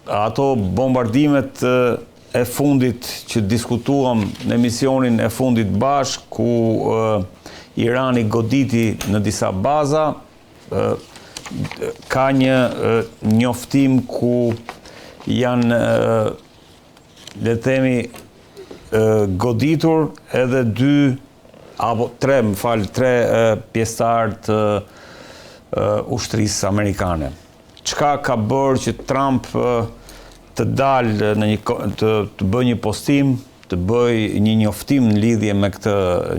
ato bombardimet e fundit që diskutuam në emisionin e fundit bashk, ku Irani goditi në disa baza, ka një njoftim ku janë, le të themi, goditur edhe tre pjesëtar të ushtrisë amerikane. Çka ka bërë që Trump të dalë të bëjë një postim, të bëjë një njoftim në lidhje me këtë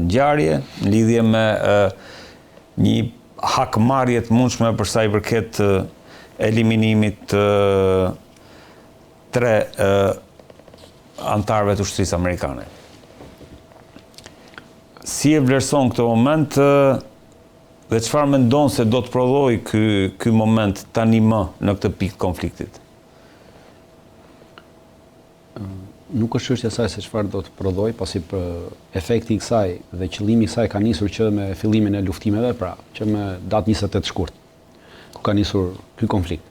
ngjarje, në lidhje me një hakmarrje të mundshme për sa i përket eliminimit të tre antarëve të ushtrisë amerikane. Si e vlerëson këtë moment dhe çfarë mendon se do të prodhoj ky moment tani më në këtë pikë konfliktit? Nuk është çështja e saj se çfarë do të prodhoj, pasi efekti i kësaj dhe qëllimi i kësaj ka nisur që me fillimin e luftimeve, pra që me datë 28 shkurt, ku ka nisur ky konflikt.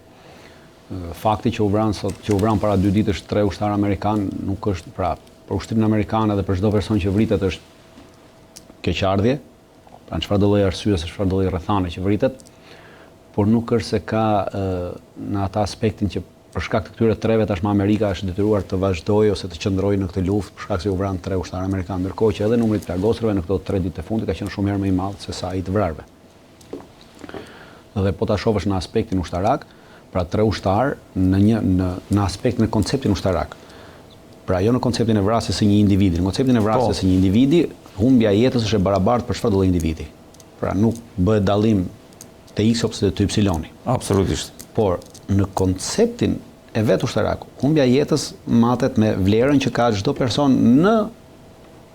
Fakti që u vran para 2 ditësh 3 ushtarë amerikan nuk është, pra, për ushtrimin amerikan edhe për çdo person që vritet është keqardhje, pra në çfarë do lloj arsye, se çfarë do lloj rrethane që vritet, por nuk është se ka në atë aspektin që për shkak të këtyre treve tashmë Amerika është detyruar të vazhdojë ose të qëndrojë në këtë luftë për shkak se u vran 3 ushtarë amerikanë, ndërkohë që edhe numri i plagosurve në këto 3 ditë të fundit ka qenë shumë herë më i madh se sa i të vrarëve. Dhe po ta shohësh në aspektin ushtarak, pra 3 ushtarë në aspektin e konceptin ushtarak. Pra jo në konceptin e vrasjes së një individi, në konceptin e vrasjes së një individi, humbja e jetës është e barabartë për çfarëdo lloj individi. Pra nuk bëhet dallim te X ose te Y. Absolutisht. Por në konceptin e vet ushtarak, humbja e jetës matet me vlerën që ka çdo person në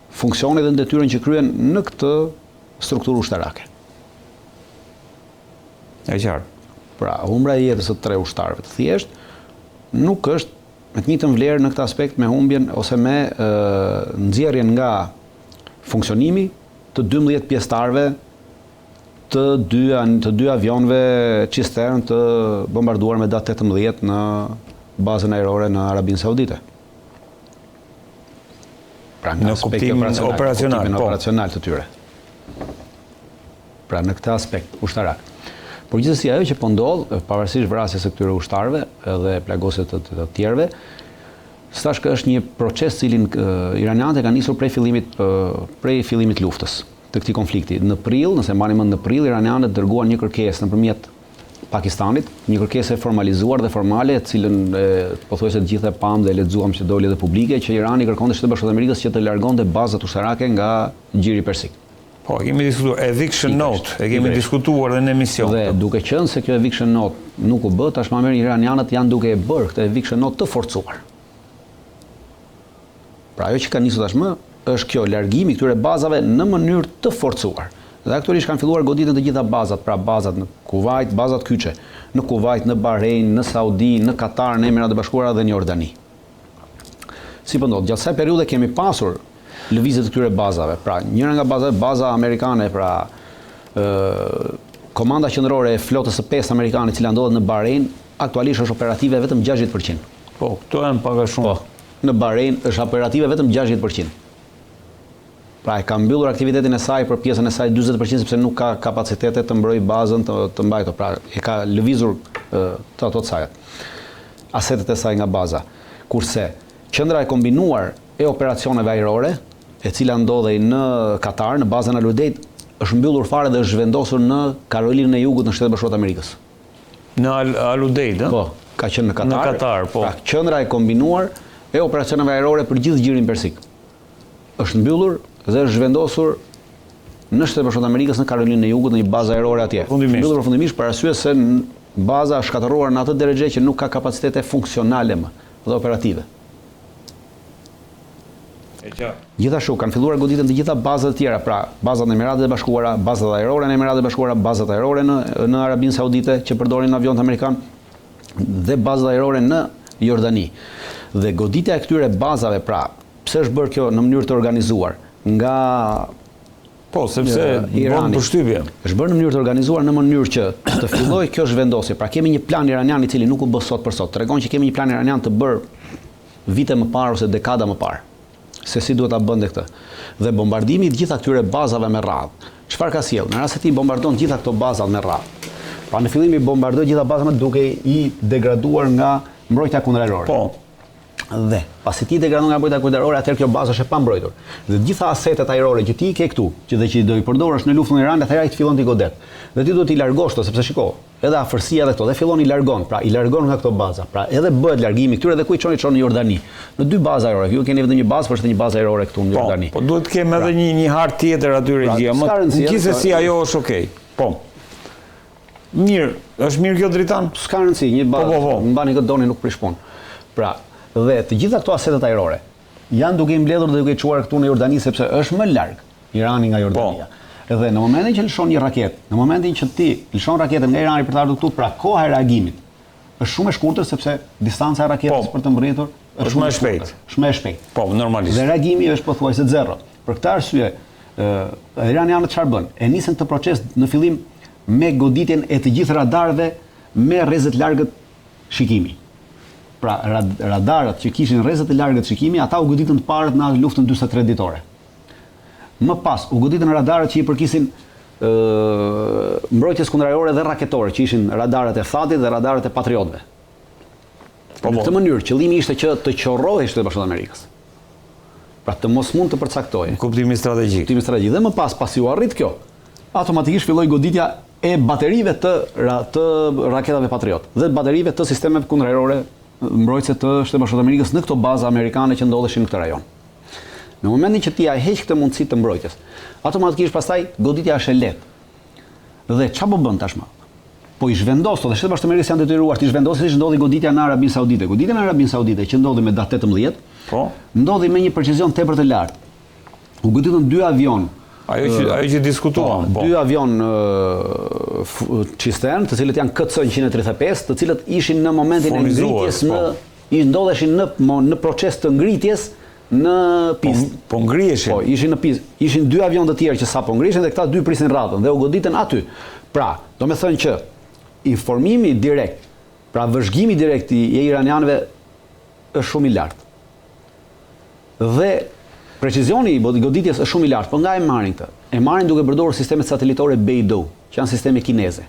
funksionin dhe detyrën që kryen në këtë strukturë ushtarake. E qartë. Pra, humbja e jetës së 3 ushtarëve të thjesht nuk është me të njëjtën vlerë në këtë aspekt me humbjen ose me nxjerrjen nga funksionimi të 12 pjesëtarëve të dy avionëve Cistern të bombarduar me datë 18 në bazën ajrore në Arabinë Saudite. Pra në kuptimin operacional të tyre. Pra në këtë aspekt ushtarak. Por gjithsesi ajo që po ndodh, pavarësisht vrasjes së këtyre ushtarëve dhe plagosjes të tjerëve, stash që është një proces cilin iranianët e kanë nisur prej fillimit luftës të këtij konflikti. Në prill, nëse mbani mend, në prill iranianët dërguan një kërkesë nëpërmjet Pakistanit, një kërkesë e formalizuar dhe formale, të cilën pothuajse të gjithë e pam dhe lexuam që doli edhe publike, që Irani kërkonte Shtetet Bashkuara të Amerikës që të largonte bazat ushtarake nga Gjiri Persik. Po, kemi diskutuar eviction note, e kemi diskutuar edhe në emision. Dhe duke qenë se kjo eviction note nuk u bë, tashmë iranianët janë duke e bërë këtë eviction note të forcuar. Pra ajo që ka nisur tashmë është kjo largimi këtyre bazave në mënyrë të forcuar. Dhe aktualisht kanë filluar goditën të gjitha bazat, pra bazat në Kuvajt, bazat kyçe, në Kuvajt, në Bahrein, në Saudi, në Katar, në Emiratet e Bashkuara dhe në Jordani. Si po ndodh, gjatë kësaj periudhe kemi pasur lëvizje të këtyre bazave. Pra, njëra nga baza amerikane, pra komanda qendrore e flotës së 5 amerikane, e cila ndodhet në Bahrein, aktualisht është operative vetëm 60%. Po, këto janë pak a shumë. Po, në Bahrein është operative vetëm 60%. Pra e ka mbyllur aktivitetin e saj për pjesën e saj 40% sepse nuk ka kapacitete të mbrojë bazën të mbajtur. Pra e ka lëvizur të ato të saj. Asetet e saj nga baza. Kurse qendra e kombinuar e operacioneve ajrore, e cila ndodhej në Katar, në bazën Al Udeid, është mbyllur fare dhe është vendosur në Karolinën e Jugut në Shtetet Bashkuara të Amerikës. Në Al Udeid, Po, ka qenë në Katar. Në Katar, po. Pra qendra e kombinuar e operacioneve ajrore për gjithë Gjirin Persik është mbyllur dhe është vendosur në Shtetet Bashkuara të Amerikës në Karolinën e Jugut në një bazë ajrore atje. Mbyllur përfundimisht për arsye se baza është shkatëruar në atë drejtë që nuk ka kapacitete funksionale më dhe operative. Gjithashtu kanë filluar goditën të gjitha bazat e tjera, pra bazat në Emiratet e Bashkuara, bazat ajrore në Emiratet e Bashkuara, bazat ajrore në Arabinë Saudite që përdorin avionët amerikan dhe bazat ajrore në Jordani. Dhe goditja e këtyre bazave, pra pse është bërë kjo në mënyrë të organizuar nga Po, sepse bën përshtypje. Është bërë në mënyrë të organizuar në mënyrë që të fillojë kjo zhvendosje. Pra kemi një plan iranian i cili nuk u bë sot për sot. Tregon që kemi një plan iranian të bërë vite më parë ose dekada më parë. Se si duhet ta bënte këtë. Dhe bombardimi i gjitha këtyre bazave me radhë. Çfarë ka sjell? Në rast se ti bombardon gjitha këto baza me radhë. Pra në fillim i bombardoi gjitha bazat duke i degraduar nga mbrojtja kundërajrore. Po. Dhe pasi ti degradon nga mbrojtja kundërajrore, atëherë kjo bazë është e pambrojtur. Dhe gjitha asetet ajrore që ti ke këtu, që do i përdorësh në luftën e Iranit, atëherë ai të fillon t'i godet. Dhe ti duhet t'i largosh to, sepse shiko, edhe afërsia dhe këto, dhe fillon i largon, pra i largon nga këto baza. Pra edhe bëhet largimi këtyre dhe ku i çon në Jordani. Në 2 bazë ajrore. Ju keni vetëm një bazë, por është një bazë ajrore këtu në Jordani. Po duhet të kemi edhe një hartë tjetër aty regjia. Gjithsesi ajo është okay. Po. Mirë, është mirë kjo dritan? S'ka rëndësi, një bazë. Mbani këtë doni nuk prish punë. Pra, dhe të gjitha këto asetet ajrore janë duke i mbledhur dhe duke i çuar këtu në Jordani sepse është më larg Irani nga Jordania. Edhe në momentin që lëshon një raketë, në momentin që ti lëshon raketën nga Irani për të ardhur këtu, pra koha e reagimit është shumë e shkurtër sepse distanca e raketës për të mbërritur është më e shpejtë. Është më e shpejtë. Po, normalisht. Dhe reagimi është pothuajse zero. Për këtë arsye, iranianët çfarë bën? E nisën këtë proces në fillim me goditjen e të gjithë radarëve me rrezet largët shikimi. Pra radarët që kishin rrezet e largët shikimi, ata u goditën të parët në luftën 43 ditore. Më pas u goditën radarët që i përkisin mbrojtjes kundërajrore dhe raketore, që ishin radarët e Thatit dhe radarët e Patriotëve. Në këtë mënyrë, qëllimi ishte që të qorrohej Shtetet Bashkuara të Amerikës. Pra të mos mund të përcaktojë. Kuptimi strategjik. Dhe më pas, pasi u arrit kjo, automatikisht filloi goditja e baterive të raketave Patriot dhe baterive të sistemeve kundërajrore mbrojtëse të Shtetit Bashkuar të Amerikës në këto baza amerikane që ndodheshin në këtë rajon. Në momentin që ti ja heq këtë mundësi të mbrojtjes, automatikisht pastaj goditja është e lehtë. Dhe çfarë po bën tashmë? Po i zhvendos, dhe Shtetet Bashkuara të Amerikës janë detyruar të zhvendosin siç ndodhi goditja në Arabinë Saudite. Goditja në Arabinë Saudite që ndodhi me datë 18, ndodhi me një precizion tepër të lartë. U goditën 2 avion. Ajo që diskutuam. 2 avion Cistern, të cilët janë KC-135, të cilët ishin në momentin e ngritjes ndodheshin në proces të ngritjes në pistë. Po ngriheshin. Po, ishin në pistë. Ishin 2 avion të tjerë që sapo ngrihen dhe këta 2 prisin radhën dhe u goditën aty. Pra, do me thënë që informimi direkt, pra vëzhgimi direkt i iranianëve është shumë i lartë. Dhe precizioni i goditjes është shumë i lartë, por nga e marrin këtë? E marrin duke përdorur sistemet satelitore Beidou, që janë sisteme kineze.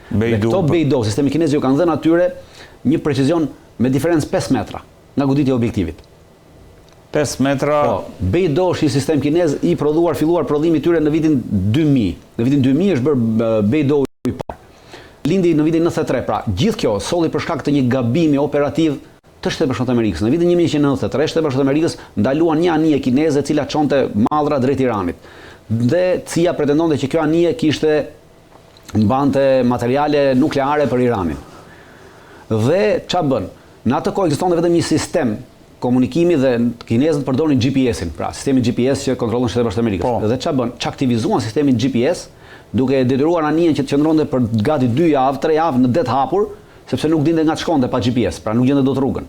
Dhe këto Beidou, sistemi kineze ju kanë dhënë atyre një precizion me diferencë 5 metra nga goditja e objektivit. 5 metra. Po, Beidou është një sistem kinez i filluar prodhimi i tyre në vitin 2000. Në vitin 2000 është bërë Beidou i parë. Lindi në vitin 93. Pra, gjithë kjo solli për shkak të një gabimi operativ të Shtetit Bashkuar të Amerikës. Në vitin 1993, Shtetet Bashkuara të Amerikës ndaluan një anije kineze e cila çonte mallra drejt Iranit. Dhe CIA pretendonte që kjo anije mbante materiale nukleare për Iranin. Dhe ç'a bën? Në atë kohë ekzistonte vetëm një sistem komunikimi dhe kinezët përdorin GPS-in, pra sistemi GPS që kontrollon Shtetet Bashkuara të Amerikës. Dhe ç'a bën? Ç'aktivizuan sistemin GPS duke detyruar anijen që të qëndronte për gati 2 javë, 3 javë në det hapur, sepse nuk dinte nga të shkonte pa GPS, pra nuk gjente dot rrugën.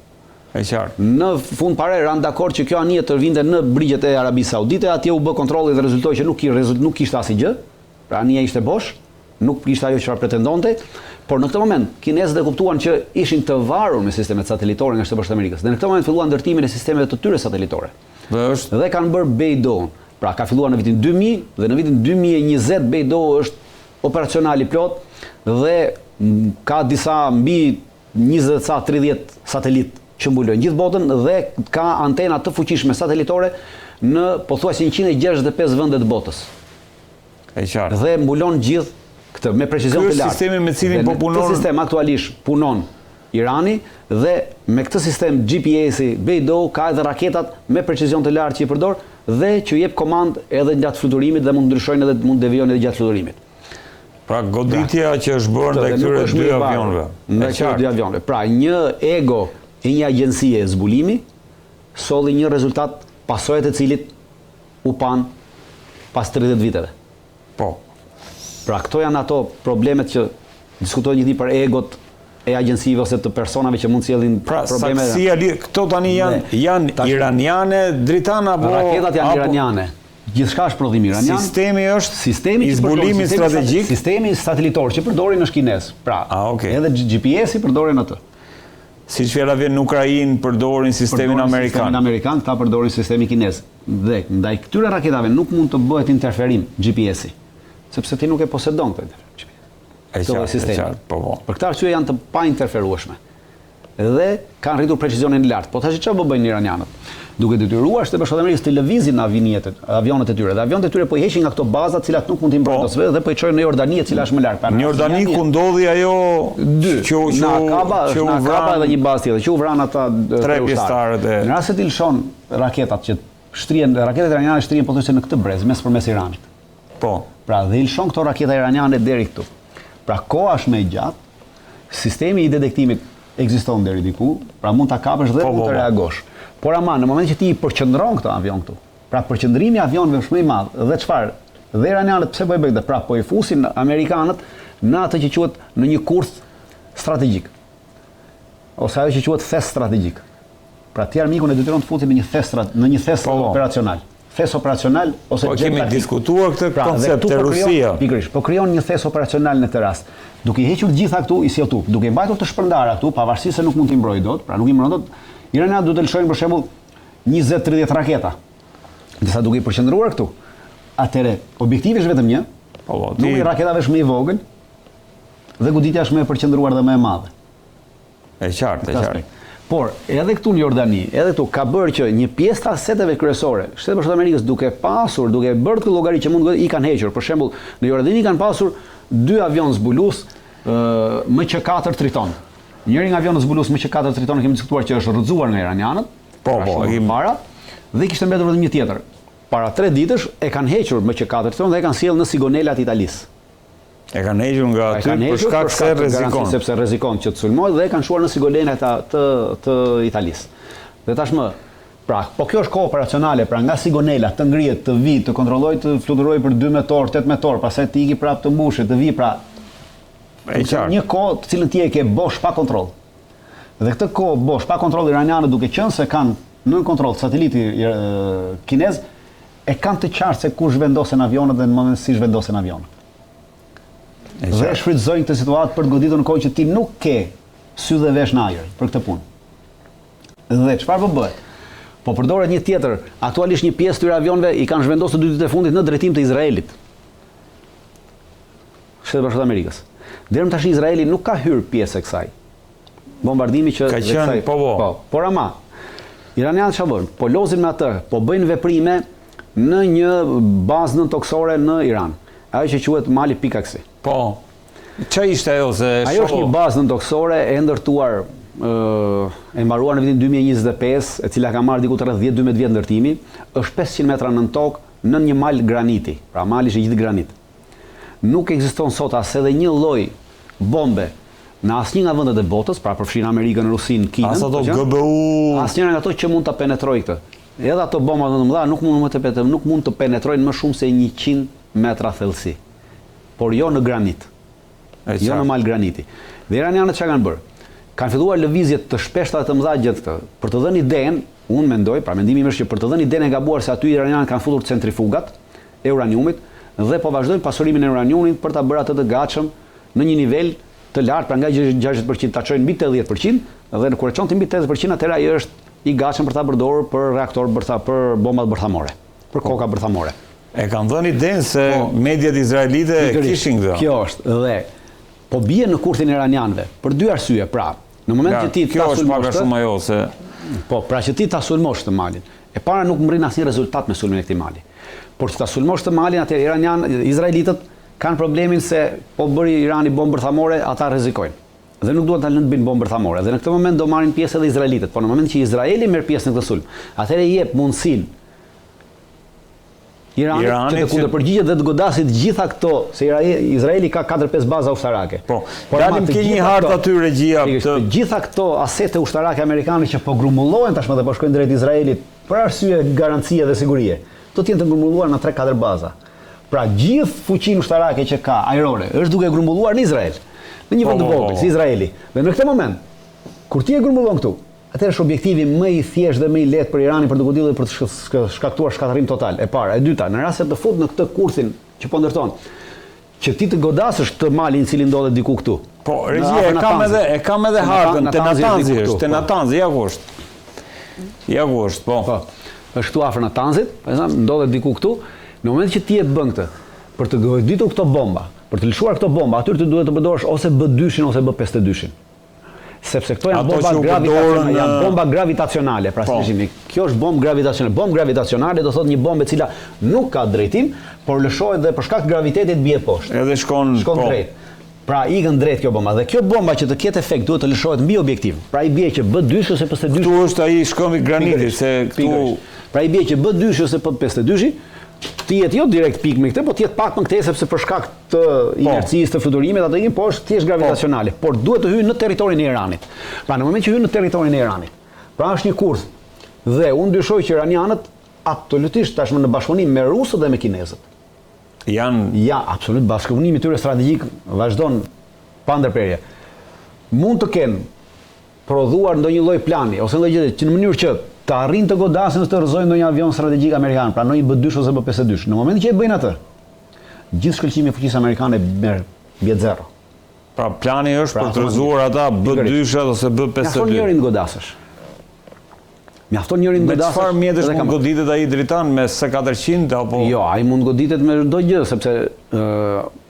E qartë. Në fund pare ranë dakord që kjo anije të vinte në brigjet e Arabisë Saudite, atje u bë kontrolli dhe rezultoi që nuk kishte asgjë. Pra anija ishte bosh, nuk kishte ajo çfarë pretendonte, por në këtë moment kinezët e kuptuan që ishin të varur me sistemet satelitore nga Shtetet Bashkuara të Amerikës. Dhe në këtë moment filluan ndërtimin e sistemeve të tyre satelitore. Dhe kanë bërë Beidou. Pra ka filluar në vitin 2000 dhe në vitin 2020 Beidou është operacional i plot dhe ka disa mbi 20-30 satelit që mbulojnë gjithë botën dhe ka antena të fuqishme satelitore në pothuajse 165 vende të botës. E qartë. Dhe mbulon gjithë këtë me precizion të lartë. Ky është sistemi me cilin po punon. Këtë sistem aktualisht punon Irani dhe me këtë sistem GPS-i Beidou ka edhe raketat me precizion të lartë që i përdor dhe që jep komand edhe gjatë fluturimit dhe mund ndryshojnë edhe mund devijojnë edhe gjatë fluturimit. Pra goditja që është bërë ndaj këtyre 2 avionëve. Ndaj këtyre 2 avionëve. Pra një ego e një agjencie zbulimi solli një rezultat pasojat e cilit u pan pas 30 viteve. Po. Pra këto janë ato problemet që diskutojnë gjithë për egot e agjensive ose të personave që mund sjellin probleme. Pra, këto tani janë iraniane, dritana apo raketat janë iraniane. Gjithçka është prodhim iranian. Sistemi është Sistemi i që përdorin, zbulimit strategjik. Sistemi satelitor që përdorin është kinez. Pra, okay. Edhe GPS-i përdorin atë. Siç fjala vjen në Ukrainë përdorin sistemin amerikan. Sistemin amerikan, ta përdorin sistemin kinez. Dhe ndaj këtyre raketave nuk mund të bëhet interferim GPS-i, sepse ti nuk e posedon këtë sistem. Për këtë arsye janë të painterferueshme. Dhe kanë rritur precizionin lart. Po tash çfarë bëjnë iranianët? Duke detyruar Shtetet Bashkuara të Amerikës të lëvizin avionet e tyre. Dhe avionet e tyre po i heqin nga këto baza të cilat nuk mund të mbrojtësve dhe po i çojnë në Jordani, e cila është më larg. Në Jordani ku ndodhi ajo që Akaba edhe një bazë tjetër, që u vran ata tre pjesëtarët. Në rast se ti lëshon raketat që raketat iraniane shtrihen pothuajse në këtë brez mes përmes Iranit. Po. Pra dhe i lëshon këto raketa iraniane deri këtu. Pra koha është më e gjatë, sistemi i detektimit ekziston deri diku, pra mund ta kapësh dhe mund të reagosh. Por ama në moment që ti i përqendron këtë avion këtu, pra përqendrimi i avionëve është më i madh, dhe çfarë? Dhe iranianët pse po e bëjnë? Pra po i fusin amerikanët në atë që quhet në një kurth strategjik. Ose ajo që quhet thes strategjik. Pra ti armikun e detyron të futi në një thes operacional. Thes operacional ose po kemi diskutuar këtë koncept te Rusia. Pikërisht, po krijon një thes operacional në këtë rast. Duke i hequr të gjitha këtu, i sjell tu, duke i mbajtur të shpërndara këtu, pavarësisht se nuk mund t'i mbrojë dot, pra nuk i mbron dot. Iranianët duhet të lëshojnë për shembull 20-30 raketa. Ndërsa duke i përqendruar këtu, atëre objektivi është vetëm një, numri i raketave është më i vogël dhe goditja është më e përqendruar dhe më e madhe. E qartë. Por edhe këtu në Jordani, edhe këtu ka bërë që një pjesë të aseteve kryesore, Shtetet Bashkuara të Amerikës duke bërë këtë llogari që mund i kanë hequr. Për shembull, në Jordani kanë pasur 2 avion zbulus MQ-4 Triton. Njëri nga avionët zbulus MQ-4 Triton kemi diskutuar që është rrëzuar nga iranianët. Para dhe kishte mbetur vetëm një tjetër. Para 3 ditësh e kanë hequr MQ-4 Triton dhe e kanë sjellë në Sigonelat Italisë. E kanë hequr nga aty për shkak se rrezikon. Sepse rrezikon që të sulmohet dhe e kanë shuar në Sigonelat të Italisë. Dhe tashmë, pra, po kjo është kohë operacionale, pra nga Sigonela të ngrihet, të vi, të kontrollojë, të fluturojë për 12 orë, 18 orë, pastaj të iki prapë të mbushet, të vi, pra një kohë të cilën ti e ke bosh pa kontroll. Dhe këtë kohë bosh pa kontroll iranianët duke qenë se kanë nën kontroll sateliti kinez, e kanë të qartë se kush vendosen avionët dhe në moment si zhvendosen avionët. Dhe shfrytëzojnë këtë situatë për të goditur në kohë që ti nuk ke sy dhe vesh në ajër për këtë punë. Dhe çfarë po bëhet? Po përdoret një tjetër, aktualisht një pjesë të avionëve i kanë zhvendosur 2 ditë e fundit në drejtim të Izraelit. Shtetet Bashkuara të Amerikës. Deri tash Izraeli nuk ka hyrë pjesë e kësaj. Bombardimi që ka qenë por ama iranianët çfarë bën? Po lozin me atë, po bëjnë veprime në një bazë nën toksore në Iran. Ajo që quhet Mali Pikaksi. Po. Çfarë ishte ajo se ajo është një bazë nën toksore e ndërtuar e mbaruar në vitin 2025, e cila ka marrë diku rreth 10-12 vjet ndërtimi, është 500 metra nën tokë, nën një mal graniti. Pra mali është i gjithë granit. Nuk ekziston sot as edhe një lloj bombe në asnjë nga vendet e botës, pra përfshin Amerikën, Rusinë, Kinën, as ato GBU, asnjëra nga ato që mund ta penetrojë këtë. Edhe ato bomba të mëdha nuk mund të penetrojnë më shumë se 100 metra thellësi. Por jo në granit. Jo në mal graniti. Dhe iranianët çka kanë bërë? Kanë filluar lëvizje të shpeshta të mëdha gjatë këtë. Për të dhënë idenë, unë mendoj, pra mendimi im është që për të dhënë idenë e gabuar se aty iranianët kanë futur centrifugat e uraniumit dhe po vazhdojnë pasurimin e uraniumit për ta bërë atë të gatshëm në një nivel të lartë, pra nga 60% ta çojnë mbi 80% dhe kur e çon ti mbi 80% atëherë ai është i gatshëm për ta përdorur për reaktor për bombat bërthamore, për koka bërthamore. E kanë dhënë idenë se mediat izraelite kishin këtë. Kjo është dhe po bie në kurthin e iranianëve për 2 arsye. Pra, në moment që ti ta sulmosh shumë ajo se pra që ti ta sulmosh të malin. E para nuk mbrin asnjë rezultat me sulmin e këtij mali. Por që ta sulmosh të malin, atëherë izraelitët kanë problemin se po bëri Irani bombë bërthamore, ata rrezikojnë. Dhe nuk duan ta lënë të bëjnë bombë bërthamore. Dhe në këtë moment do marrin pjesë edhe izraelitët. Por në moment që Izraeli merr pjesë në këtë sulm, atëherë i jep mundësinë Iranit që të kundërpërgjigjet dhe të godasit gjitha këto, se Izraeli ka 4-5 baza ushtarake. Po, dalim ke një hartë aty regjia. Të gjitha këto asete ushtarake amerikane që po grumbullohen tashmë dhe po shkojnë drejt Izraelit për arsye garancie dhe sigurie, do të jenë të grumbulluar në 3-4 baza. Pra gjithë fuqinë ushtarake që ka ajrore është duke grumbulluar në Izrael, në një vend të vogël si Izraeli. Dhe në këtë moment, kur ti e grumbullon këtu, Atëherë është objektivi më i thjeshtë dhe më i lehtë për Iranin për të goditur dhe për të shkaktuar shkatërrim total. E para, e dyta, në rast se të fut në këtë kurthin që po ndërton, që ti të godasësh këtë malin i cili ndodhet diku këtu. Po, regjia e kam edhe hartën, te Natanzi është, te Natanzi, ja ku është. Ja ku është, po. Po. Është këtu afër Natanzit, ndodhet diku këtu. Në momentin që ti e bën këtë, për të goditur këto bomba, për të lëshuar këto bomba, aty ti duhet të përdorësh ose B2-shin ose B52-shin. Sepse këto janë bomba gravitacionale, pra si kjo është bombë gravitacionale. Bombë gravitacionale do thotë një bombë e cila nuk ka drejtim, por lëshohet dhe për shkak të gravitetit bie poshtë. Edhe shkon drejt. Pra ikën drejt kjo bomba dhe kjo bomba që të ketë efekt duhet të lëshohet mbi objektiv. Pra i bie që B2 ose B52. Këtu është ai shkomi granitit se këtu. Pra i bie që B2 ose B52 ti jetë jo direkt pikë me këtë, po ti jetë pak më këtej sepse për shkak të inercisë të fluturimit atë po është thjesht gravitacionale, por duhet të hyjë në territorin e Iranit. Pra në moment që hyn në territorin e Iranit, pra është një kurth dhe unë dyshoj që iranianët absolutisht tashmë në bashkëpunim me rusët dhe me kinezët. Ja, absolut, bashkëpunimi tyre strategjik vazhdon pa ndërprerje. Mund të kenë prodhuar ndonjë lloj plani ose ndonjë gjë që në mënyrë që të arrin të godasin të rrëzojnë ndonjë avion strategjik amerikan, pra ndonjë B2 ose B52. Në momentin që e bëjnë atë, gjithë shkëlqimi i fuqisë amerikane merr mbi zero. Pra plani është për të rrëzuar ata B2 ose B52. Mjafton njërin godasësh. Mjafton njërin godasësh. Me çfarë mjetesh mund goditet ai dritan me S400 apo? Jo, ai mund goditet me çdo gjë sepse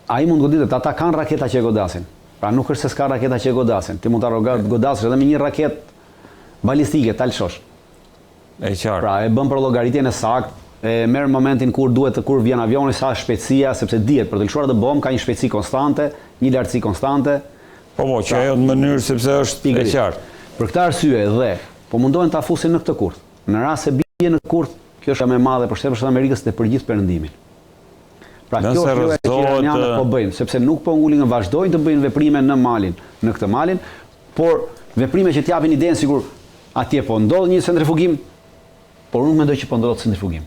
ai mund goditet, ata kanë raketa që e godasin. Pra nuk është se s'ka raketa që e godasin. Ti mund ta godasësh edhe me një raketë balistike, ta lëshosh. E qartë. Pra e bën për llogaritjen e saktë, e merr momentin kur vjen avioni, sa shpejtësia, sepse dihet për të lëshuar atë bombë ka një shpejtësi konstante, një lartësi konstante. Po, që ajo në mënyrë sepse është e qartë. Për këtë arsye dhe po mundohen ta fusin në këtë kurth. Në rast se bie në kurth, kjo është më e madhe për shtëpin e Amerikës dhe për gjithë Perëndimin. Pra kjo është që iranianët po bëjnë, sepse nuk po ngulin, vazhdojnë të bëjnë veprime në malin, në këtë malin, por veprime që t'japin idenë sigur atje po ndodh një centrifugim, por unë mendoj që po ndodh centrifugim.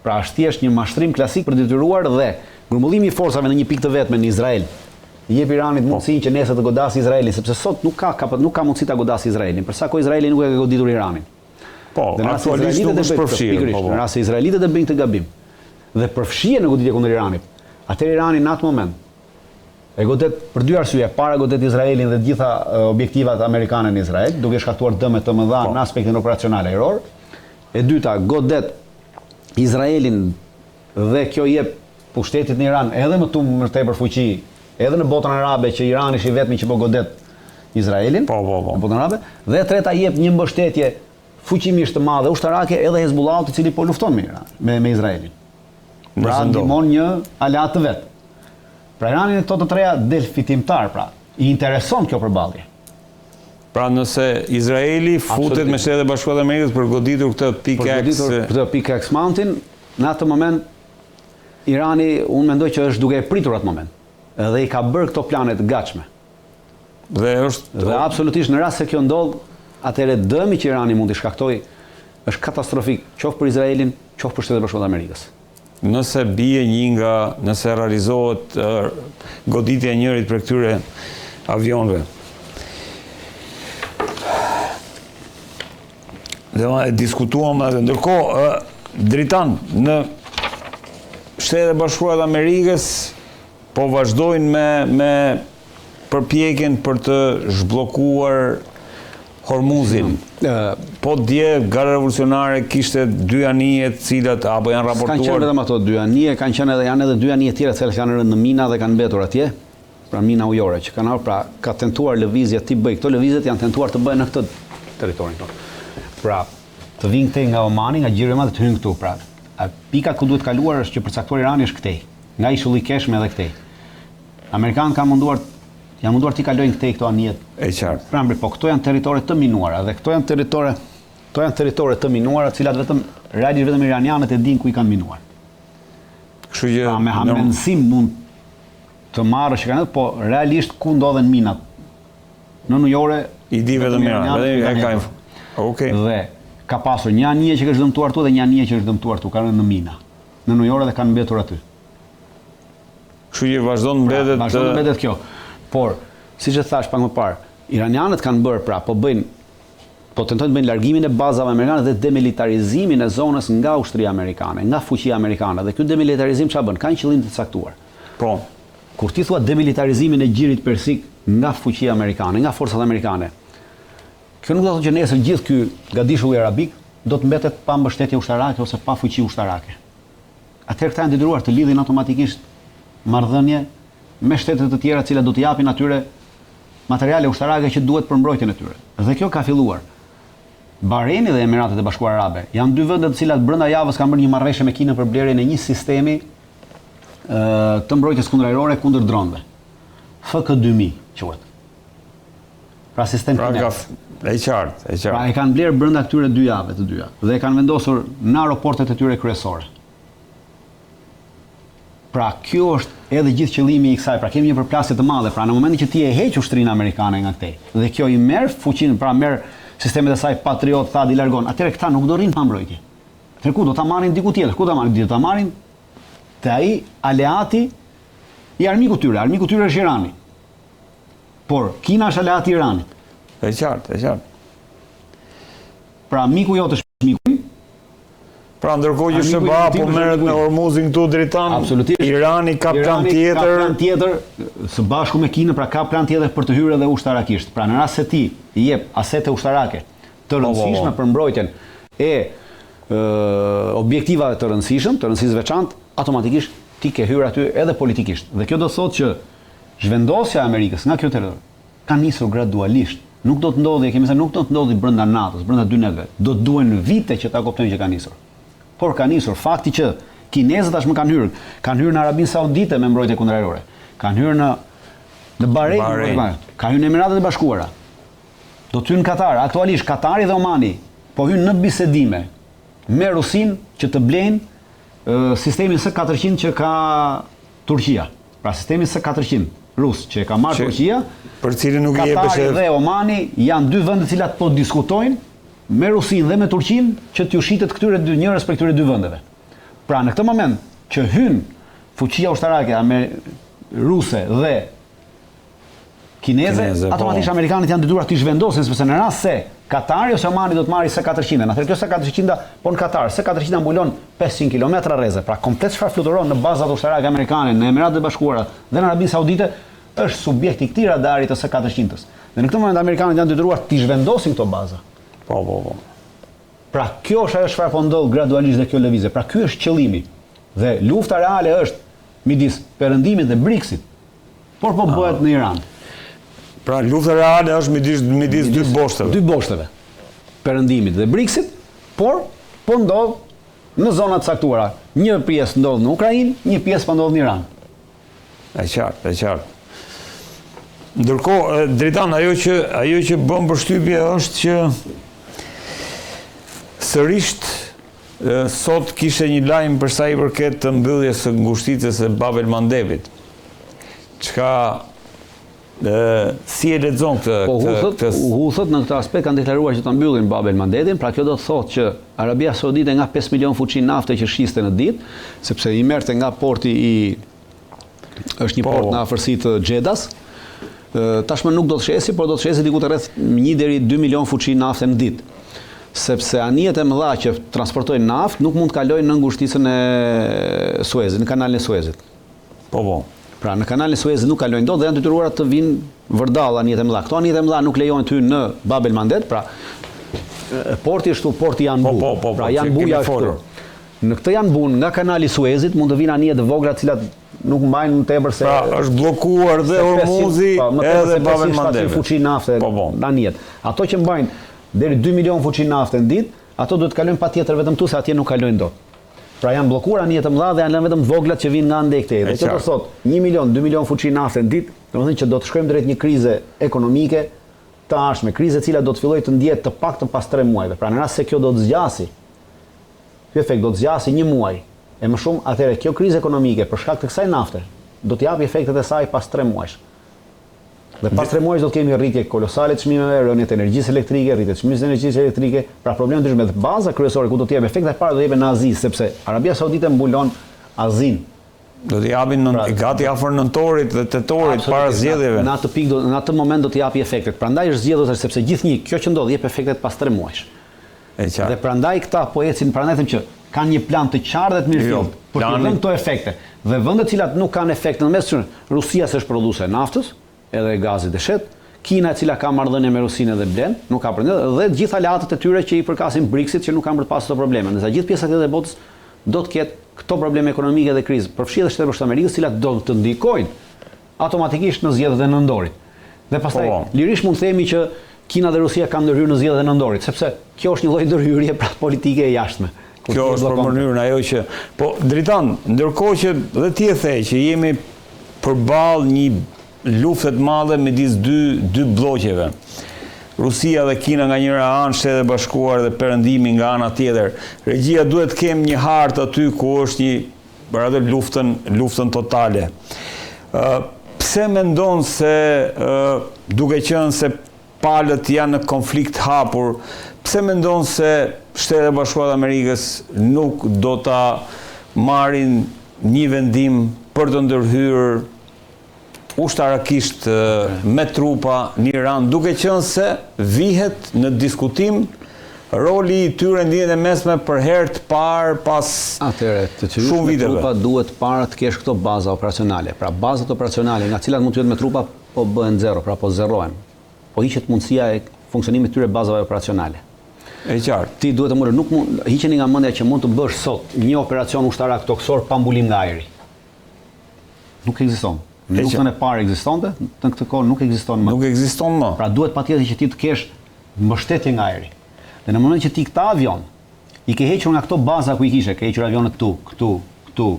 Pra është thjesht një mashtrim klasik për detyruar dhe grumbullimi i forcave në një pikë të vetme në Izrael. Jep Iranit mundësinë që nesër të godasë Izraelin, sepse sot nuk ka mundësi ta godasë Izraelin, për sa kohë Izraeli nuk e ka goditur Iranin. Po, aktualisht nuk është përfshirë. Në rast se izraelitët e bëjnë këtë gabim dhe përfshihen në goditje kundër Iranit, atëherë Irani në atë moment e godet për dy arsye. Para godet Izraelin dhe të gjitha objektivat amerikane në Izrael, duke shkaktuar dëme të mëdha në aspektin operacional ajror. E dyta, godet Izraelin dhe kjo jep pushtetit në Iran edhe më tepër fuqi, edhe në botën arabe që Irani është i vetmi që po godet Izraelin, në botën arabe, dhe treta jep një mbështetje fuqimisht të madhe ushtarake edhe Hezbollahut, i cili po lufton me Izraelin. Pra ndihmon një aleat të vet. Pra Iranin e këto të treja del fitimtar, pra i intereson kjo përballje. Pra nëse Izraeli futet me Shtetet e Bashkuara të Amerikës për goditur këtë Pickaxe Mountain, në atë moment Irani, unë mendoj që është duke e pritur atë moment. Edhe i ka bërë këto plane të gatshme. Dhe absolutisht në rast se kjo ndodh, atëherë dëmi që Irani mund t'i shkaktojë është katastrofik, qoftë për Izraelin, qoftë për Shtetet e Bashkuara të Amerikës. Nëse bie nëse realizohet goditja e njërit për këtyre avionëve. Dhe diskutuam edhe ndërkohë dritan në Shtetet e Bashkuara të Amerikës po vazhdojnë me përpjekjen për të zhbllokuar Hormuzin. Po dje Garda Revolucionare kishte dy anije të cilat apo janë raportuar. Kanë qenë vetëm ato dy anije, janë edhe dy anije tjera të cilat kanë rënë në mina dhe kanë mbetur atje. Pra mina ujore që kanë ardhur, pra ka tentuar lëvizje të bëj. Këto lëvizjet janë tentuar të bëhen në këtë territorin. Pra të vinë këtej nga Omani, nga Gjirëma dhe të hyjnë këtu. Pra pika ku duhet kaluar është që përcaktuar Irani është këtej, nga Ishulli i Keshme edhe këtej. Amerikanët janë munduar t'i kalojnë këtej këto anijet. E qartë. Pra po këto janë territore të minuara dhe këto janë territore të minuara, të cilat realisht vetëm iranianët e dinë ku i kanë minuar. Kështu që me hamendësim mund të marrë që kanë, po realisht ku ndodhen minat. Në New York i di vetëm Irani. Okej. Dhe ka pasur një anije që është dëmtuar këtu dhe një anije që është dëmtuar këtu, kanë në mina. Në New York dhe kanë mbetur aty. Kështu që vazhdon mbetet kjo. Por, siç e thash pak më parë, iranianët kanë bërë, pra po bëjnë po tentojnë të bëjnë largimin e bazave amerikane dhe demilitarizimin e zonës nga ushtria amerikane, nga fuqia amerikane. Dhe ky demilitarizim çfarë bën? Ka një qëllim të caktuar. Po. Kur ti thua demilitarizimin e gjirit persik nga fuqia amerikane, nga forcat amerikane, kjo nuk do të thotë që nesër gjithë ky gadishulli arabik do të mbetet pa mbështetje ushtarake ose pa fuqi ushtarake. Atëherë këta janë detyruar të lidhin automatikisht marrëdhënie me shtetet të tjera, të cilat do t'i japin atyre materiale ushtarake që duhet për mbrojtjen e tyre. Dhe kjo ka filluar. Bahreini dhe Emiratet e Bashkuara Arabe janë dy vende të cilat brenda javës kanë bërë një marrëveshje me Kinën për blerjen e një sistemi të mbrojtjes kundërajrore kundër dronëve. FK2000 quhet. Pra sistem kinetik. E qartë. Pra e kanë blerë brenda këtyre 2 javëve të dyja dhe e kanë vendosur në aeroportet e tyre kryesore. Pra kjo është edhe gjithë qëllimi i kësaj. Pra kemi një përplasje të madhe. Pra në momentin që ti e heq ushtrinë amerikane nga këtej dhe kjo i merr fuqinë, pra merr sistemet e saj Patriot, THAAD i largon. Atëherë këta nuk do rrinë pa mbrojtje. Atëherë ku do ta marrin diku tjetër? Ku do ta marrin? Do ta marrin te ai aleati i armikut tyre është Irani. Por Kina është aleati i Iranit. E qartë. Pra miku jot është miku. Pra ndërkohë që SBA po merret me Hormuzin këtu dritan, absolutisht. Irani ka plan tjetër. Ka plan tjetër së bashku me Kinën, pra ka plan tjetër për të hyrë edhe ushtarakisht. Pra në rast se ti i jep asete ushtarake të rëndësishme për mbrojtjen e objektivave të rëndësisë veçantë, automatikisht ti ke hyrë aty edhe politikisht. Dhe kjo do të thotë që zhvendosja e Amerikës nga kjo terror ka nisur gradualisht. Nuk do të ndodhi, kemi thënë, nuk do të ndodhi brenda NATO-s, brenda 2 netëve. Do të duhen vite që ta kuptojnë që ka nisur. Por ka nisur fakti që kinezët tashmë kanë hyrë në Arabinë Saudite me mbrojtje kundërajrore. Kanë hyrë në Bahrein, kanë hyrë në Emiratet e Bashkuara. Do të hynë në Katar. Aktualisht Katari dhe Omani po hynë në bisedime me Rusinë që të blejnë sistemin S-400 që ka Turqia. Pra sistemin S-400 rus që e ka marrë Turqia, për cilin nuk i jepet. Katari dhe Omani janë 2 vende të cilat po diskutojnë me Rusinë dhe me Turqinë që t'ju shitet këtyre njërës për këtyre 2 vendeve. Pra në këtë moment që hyn fuqia ushtarake ruse dhe kineze, automatisht amerikanët janë detyruar të zhvendosin, sepse në rast se Katari ose Omani do të marrë S-400, atëherë kjo S-400 po në Katar, S-400 mbulon 500 km rreze, pra komplet çfarë fluturon në bazat ushtarake amerikane, në Emiratet e Bashkuara dhe në Arabinë Saudite është subjekt i këtij radarit të S-400-s. Dhe në këtë moment amerikanët janë detyruar të zhvendosin këto baza. Po. Pra kjo është ajo çfarë po ndodh gradualisht dhe kjo lëvizje. Pra ky është qëllimi. Dhe lufta reale është midis Perëndimit dhe BRICS-it. Por po bëhet në Iran. Pra lufta reale është midis 2 boshteve. 2 boshteve. Perëndimit dhe BRICS-it, por po ndodh në zona të caktuara. Një pjesë ndodh në Ukrainë, një pjesë po ndodh në Iran. E qartë. Ndërkohë, Dritan, ajo që bën përshtypje është që sërisht sot kishte një lajm për sa i përket të mbylljes së ngushticës së Bab el Mandebit. Çka si e lexon këtë? Huthët në këtë aspekt kanë deklaruar që ta mbyllin Bab el Mandetin, pra kjo do të thotë që Arabia Saudite nga 5 milion fuqi nafte që shiste në ditë, sepse i merrte nga porti është një port në afërsi të Xhedas. Tashmë nuk do të shesi, por do të shesi diku të rreth 1 deri 2 milion fuqi nafte në ditë. Sepse anijet e mëdha që transportojnë naftë nuk mund të kalojnë në ngushticën e Suezit, në kanalin e Suezit. Po. Pra në kanalin e Suezit nuk kalojnë dot dhe janë detyruara të vinë vërdall anijet e mëdha. Këto anijet e mëdha nuk lejohen të hyjnë në Bab el Mandeb, pra porti është porti Janbu. Pra Janbu është. Në këtë Janbu nga kanali i Suezit mund të vinë anije të vogla të cilat nuk mbajnë më tepër se. Pra është bllokuar dhe Hormuzi edhe Bab el Mandeb. Fuqi nafte anijet. Ato që mbajnë deri 2 milion fuqi nafte në ditë, ato duhet të kalojnë patjetër vetëm tu se atje nuk kalojnë dot. Pra janë bllokuar anijet e mëdha dhe janë lënë vetëm voglat që vinë nga ande këtej. Dhe kjo do të thotë 1 milion, 2 milion fuqi nafte në ditë, domethënë që do të shkojmë drejt një krize ekonomike të ardhshme, krize e cila do të fillojë të ndihet të paktën pas 3 muajve. Pra në rast se kjo do të zgjasë, ky efekt do të zgjasë 1 muaj e më shumë, atëherë kjo krizë ekonomike për shkak të kësaj nafte do të japë efektet e saj pas 3 muajsh. Dhe pas 3 muajsh do të kemi rritje kolosale të çmimeve, rënje të energjisë elektrike, rritje të çmimit të energjisë elektrike, pra problemi ndryshme dhe baza kryesore ku do të jepë efektet e para do jepë në Azi, sepse Arabia Saudite mbulon Azin Do t'i japin gati afër nëntorit dhe tetorit para zgjedhjeve. Në atë pikë, në atë moment do t'i japi efektet. Prandaj është zgjedhur sepse gjithnjë kjo që ndodh jep efektet pas 3 muajsh. Dhe prandaj këta po ecin, prandaj them që kanë një plan të qartë dhe të mirëfillt për të dhënë këto efekte. Dhe vendet cilat nuk kanë efekt në mes, Rusia s'është produse e naftës, edhe e gazit dhe shet, Kina e cila ka marrëdhënie me Rusinë dhe blen, nuk ka përndet, dhe gjithë aleatët e tyre që i përkasin BRICS-it që nuk kanë për të pasur këto probleme. Ndërsa gjithë pjesa tjetër e botës do të ketë këto probleme ekonomike dhe krizë, përfshi edhe Shtetet Bashkuara të Amerikës, cilat do të ndikojnë automatikisht në zgjedhjet e nëndorit. Dhe pastaj lirisht mund të themi që Kina dhe Rusia kanë ndërhyrë në zgjedhjet e nëndorit, sepse kjo është një lloj ndërhyrje pra politike e jashtme. Kjo është për mënyrën ajo që po Dritan, ndërkohë që dhe ti e the që jemi përballë një lufte të madhe midis dy blloqeve. Rusia dhe Kina nga njëra anë, Shtetet e Bashkuara dhe Perëndimi nga ana tjetër. Regjia duhet të kemë një hartë aty ku është një për atë luftën totale. Pse mendon se duke qenë se palët janë në konflikt hapur, pse mendon se Shtetet e Bashkuara të Amerikës nuk do ta marrin një vendim për të ndërhyrë ushtarakisht me trupa në Iran, duke qenë se vihet në diskutim roli i tyre në ditët e mesme për herë të parë pas shumë viteve. Trupa duhet para të kesh këto baza operacionale. Pra bazat operacionale nga cilat mund të jetë me trupa po bëhen zero, pra po zerrohen. Po hiqet mundësia e funksionimit të tyre bazave operacionale. E qartë. Ti duhet të nuk mund hiqeni nga mendja që mund të bësh sot një operacion ushtarak toksor pa mbulim nga ajri. Nuk ekziston. Në luftën e parë ekzistonte, në këtë kohë nuk ekziston më. Nuk ekziston më. Pra duhet patjetër që ti të kesh mbështetje nga ajri. Dhe në moment që ti këta avion i ke hequr nga këto baza ku i kishe, ke hequr avionët këtu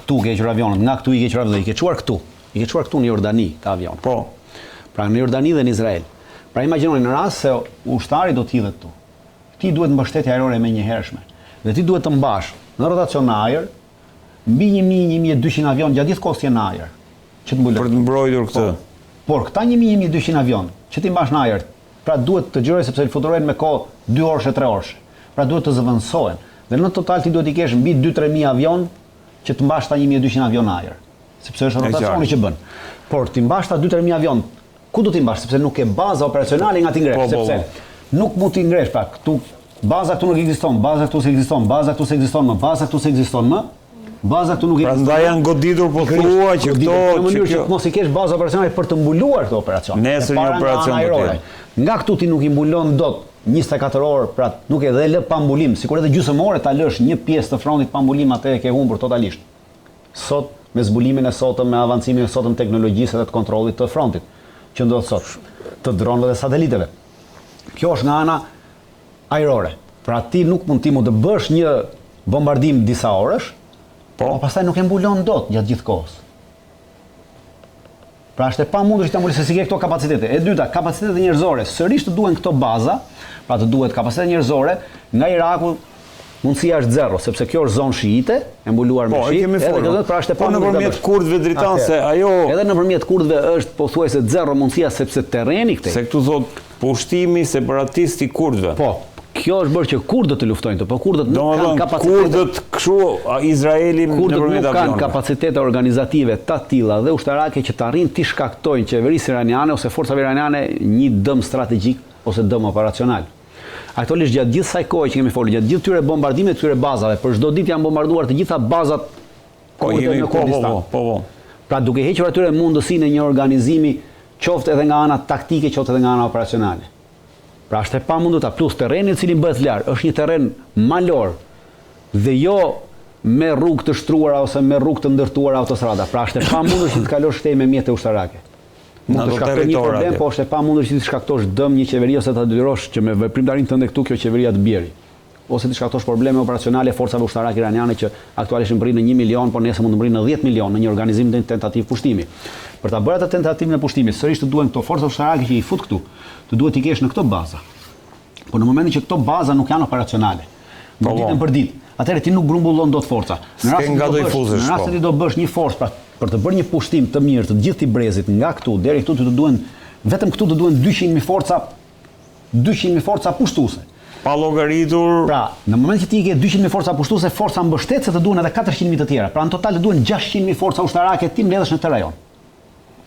ke hequr avionët, nga këtu i ke hequr avionët, i ke çuar këtu. I ke çuar këtu në Jordani ka avion. Po. Pra në Jordani dhe në Izrael. Pra imagjinoni në rast se ushtari do të hidhet këtu. Ti duhet mbështetje ajrore menjëhershme. Dhe ti duhet të mbash në rotacion në ajër mbi 1000-1200 avion gjatë gjithë kohës në ajër. Që të për të mbrojtur këtë. Por këta 1000-1200 avion që ti mbash në ajër, pra duhet të gjëroj sepse fluturojnë me kohë 2 orë, 3 orë. Pra duhet të zëvendësohen. Dhe në total ti duhet i kesh mbi 2-3000 avion që të mbash ta 1200 avion në ajër. Sepse është rotacioni që bën. Por ti mbash ta 2-3000 avion, ku do ti mbash? Sepse nuk ke baza operacionale nga ti ngresh, sepse nuk mund ti ngresh, pra këtu baza këtu nuk ekziston, baza këtu s'ekziston, baza këtu s'ekziston më, baza këtu s'ekziston më. Baza këtu nuk ekziston. Prandaj janë goditur po thua që këto në mënyrë që mos i kesh bazë operacionale për të mbuluar këtë operacion. Nesër një operacion ajrore. Nga këtu ti nuk i mbulon dot 24 orë, pra nuk e dhe lë pa mbulim, sikur edhe gjysmore ta lësh një pjesë të frontit pa mbulim, atë e ke humbur totalisht. Sot me zbulimin e sotëm, me avancimin e sotëm teknologjisë dhe të kontrollit të frontit, që ndodh sot, të dronëve dhe sateliteve. Kjo është nga ana ajrore. Pra ti nuk mund të bësh një bombardim disa orësh, po pastaj nuk e mbulon dot gjatë gjithë kohës. Pra është e pamundur që ta mbulësh se si ke këto kapacitete. E dyta, kapacitetet njerëzore. Sërish të duhen këto baza, pra të duhet kapacitete njerëzore nga Iraku. Mundësia është zero, sepse kjo është zonë shiite, e mbuluar me shiite. Pra është e pamundur nëpërmjet kurdëve dritan se ajo edhe nëpërmjet kurdëve është pothuajse zero mundësia sepse terreni këtej. Se këtu thot pushtimi separatisti kurdëve. Po. Kjo është bërë që kurdët të luftojnë, po kurdët nuk kanë kapacitete. Kurdët kështu Izraeli nuk kanë kapacitete organizative të tilla dhe ushtarake që të arrijnë të shkaktojnë qeverisë iraniane ose forcave iraniane një dëm strategjik ose dëm operacional. Aktualisht gjatë gjithë kësaj kohe që kemi folur, gjatë gjithë këtyre bombardimeve të këtyre bazave, për çdo ditë janë bombarduar të gjitha bazat kurde në Kurdistan. Po. Pra duke hequr atyre mundësinë e një organizimi qoftë edhe nga ana taktike, qoftë edhe nga ana operacionale. Pra është e pamundur ta plus terreni i cili bëhet larg, është një terren malor dhe jo me rrugë të shtruara ose me rrugë të ndërtuara autostrada. Pra është e pamundur që të kalosh shtej me mjete ushtarake. Mund të shkaktoj një problem, po është e pamundur që të shkaktosh dëm një qeveri ose ta detyrosh që me veprimtarinë tënde këtu kjo qeveria të bjeri. Ose të shkaktosh probleme operacionale forcave ushtarake iraniane që aktualisht mbërrin në 1 milion, por nesër mund të mbërrin në 10 milion në një organizim tentativ pushtimi. Për ta bërë atë tentativën e pushtimit, sërish të duhen këto forca ushtarake që i fut këtu, të duhet i kesh në këto baza. Por në momentin që këto baza nuk janë operacionale, ditën për ditë, atëherë ti nuk grumbullon dot forca. Në rast se ti do bësh një forcë për të bërë një pushtim të mirë të gjithë Tibrezit nga këtu deri këtu të duhen vetëm këtu të duhen 200.000 forca pushtuese. Pa llogaritur. Pra, në moment që ti ke 200.000 forca pushtuese, forca mbështetëse të duhen edhe 400.000 të tjera. Pra në total të duhen 600.000 forca ushtarake ti mbledhësh në këtë rajon.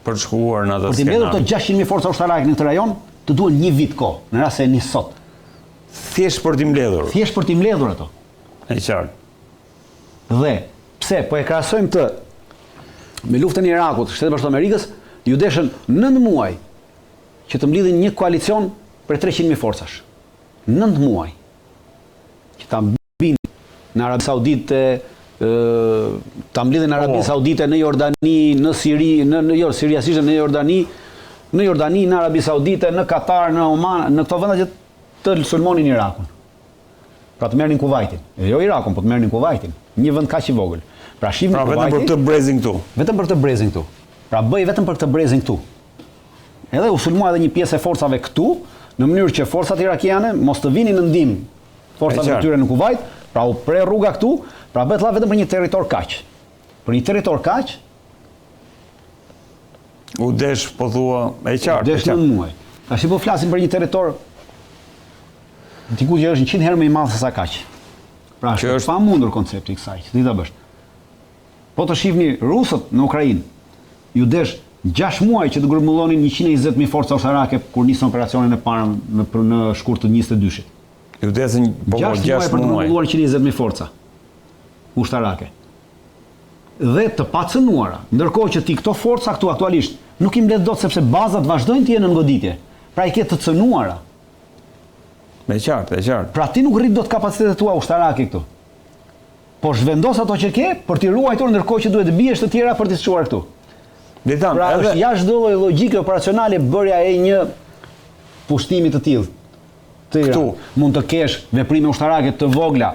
Për të shkuar në atë Për të mbledhur këto 600.000 forca ushtarake në këtë rajon, të duhen 1 vit kohë, në rast se nis sot. Thjesht për t'i mbledhur. Thjesht për t'i mbledhur ato. E qartë. Dhe pse po e krahasojmë këtë me luftën e Irakut, Shtetet Bashkuara të Amerikës, ju deshën 9 muaj që të mblidhin një koalicion për 300.000 forcash. 9 muaj që ta mbin në Arabi Saudite, ta mblidhin në Arabi Saudite, në Jordani, në Siri, seriozisht në Jordani, në Arabi Saudite, në Katar, në Oman, në këto vende që të sulmonin Irakun. Pra të merrnin Kuvajtin. Jo Irakun, po të merrnin Kuvajtin. Një vend kaq i vogël. Pra shihni Kuvajtin. Pra vetëm për këtë brezin këtu. Vetëm për këtë brezin këtu. Pra bëj vetëm për këtë brezin këtu. Edhe u sulmua edhe një pjesë e forcave këtu, në mënyrë që forcat irakiane mos të vinin në ndihmë forcave të tyre në Kuvajt, pra u pre rruga këtu, pra bëhet vetëm për një territor kaq. Për një territor kaq u desh po thua e qartë. Desh 9 muaj. Tash po flasim për një territor diku që është 100 herë më i madh se sa kaq. Pra është pamundur koncepti i kësaj, ti ta bësh. Po të shihni rusët në Ukrainë, ju desh 6 muaj që të grumbullonin 120.000 forca ushtarake kur nisën operacionin e parë në shkurt të 22-shit. Ju desën 6 muaj për të grumbulluar 120.000 forca ushtarake. Dhe të pacënuara, ndërkohë që ti këto forca këtu aktualisht nuk i mbledh dot sepse bazat vazhdojnë të jenë në goditje. Pra i ke të cënuara. Me qartë, e qartë. Pra ti nuk rrit dot kapacitetet tua ushtarake këtu. Po zhvendos ato që ke për t'i ruajtur ndërkohë që duhet të biesh të tjera për t'i çuar këtu. Pra është jashtë çdo lloj logjike operacionale bërja e një pushtimi të tillë. Këtu mund të kesh veprime ushtarake të vogla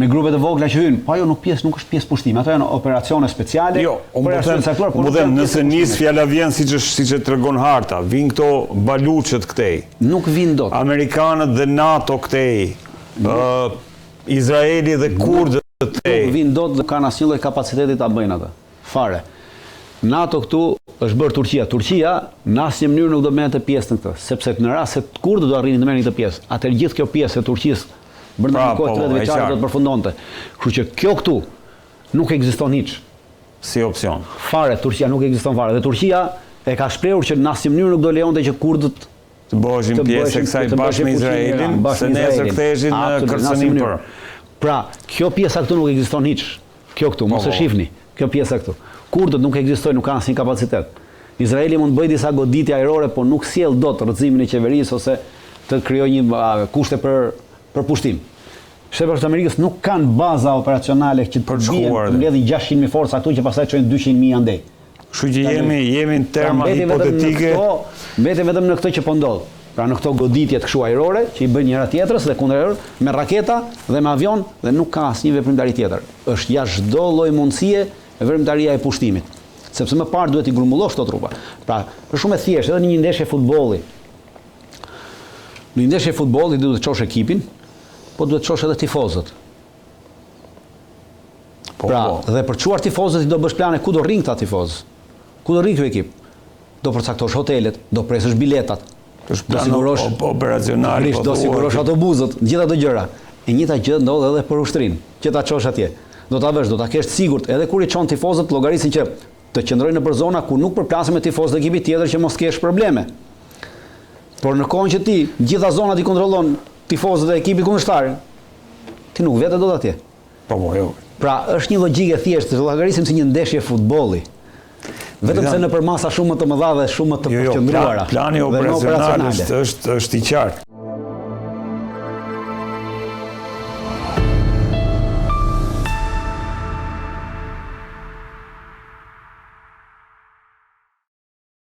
me grupe të vogla që hyjnë, po ajo nuk është pjesë pushtimi, ato janë operacione speciale. Jo, nëse nis fjala vjen siç e tregon harta, vinë këto baluçet këtej. Nuk vinë dot. Amerikanët dhe NATO këtej. Izraeli dhe kurdët këtej. Nuk vinë dot dhe kanë asnjë lloj kapaciteti ta bëjnë atë. Fare. NATO këtu është bërë Turqia. Turqia në asnjë mënyrë nuk do merrte pjesë në këtë, sepse në rast se kurdët do arrinin të merrnin këtë pjesë, atëherë gjithë kjo pjesë e Turqisë brenda një kohë 30 vjeçare do të përfundonte. Kështu që kjo këtu nuk ekziston hiç si opsion. Fare, Turqia nuk ekziston fare. Dhe Turqia e ka shprehur që në asnjë mënyrë nuk do lejonte që kurdët të bëheshin pjesë e kësaj bashkë me Izraelin, se nesër ktheheshin në kërcënim për. Pra, kjo pjesa këtu nuk ekziston hiç. Kjo këtu, mos e shihni. Kjo pjesa këtu. Kurdët nuk ekzistojnë, nuk kanë asnjë kapacitet. Izraeli mund të bëjë disa goditje ajrore, por nuk sjell dot rrëzimin e qeverisë ose të krijojë një kushte për pushtim. Shtetet Bashkuara të Amerikës nuk kanë baza operacionale që të mbledhin 600.000 forca këtu që pastaj çojnë 200.000 andej. Kështu që jemi në terma hipotetike. Mbeten vetëm në këtë që po ndodh. Pra në këto goditje të kështu ajrore që i bëjnë njëra tjetrës dhe kundër me raketa dhe me avion dhe nuk ka asnjë veprimtari tjetër. Është jashtë çdo lloj mundësie e veprimtaria e pushtimit. Sepse më parë duhet i grumbullosh këto trupa. Pra, është shumë e thjeshtë edhe në një ndeshje futbolli. Në një ndeshje futbolli duhet të çosh ekipin, po duhet të çosh edhe tifozët. Pra, dhe për të çuar tifozët i do bësh plane ku do rrin këta tifozë. Ku do rrin ky ekip? Do përcaktosh hotelet, do presësh biletat, do sigurosh operacional, do sigurosh autobusët, gjitha ato gjëra. E njëjta gjë ndodh edhe për ushtrinë, që ta çosh atje. Do ta vesh, do ta kesh të sigurt, edhe kur i çon tifozët, llogarisin që të qëndrojnë në zona ku nuk përplasen me tifozët e ekipit tjetër që mos kesh probleme. Por në kohën që ti gjitha zonat i kontrollon tifozët e ekipit kundërshtar, ti nuk vete dot atje. Po, jo. Pra, është një logjikë e thjeshtë, të llogarisim si një ndeshje futbolli. Vetëm se nëpër masa shumë më të mëdha dhe shumë më të përqendruara. Plani operacional është i qartë.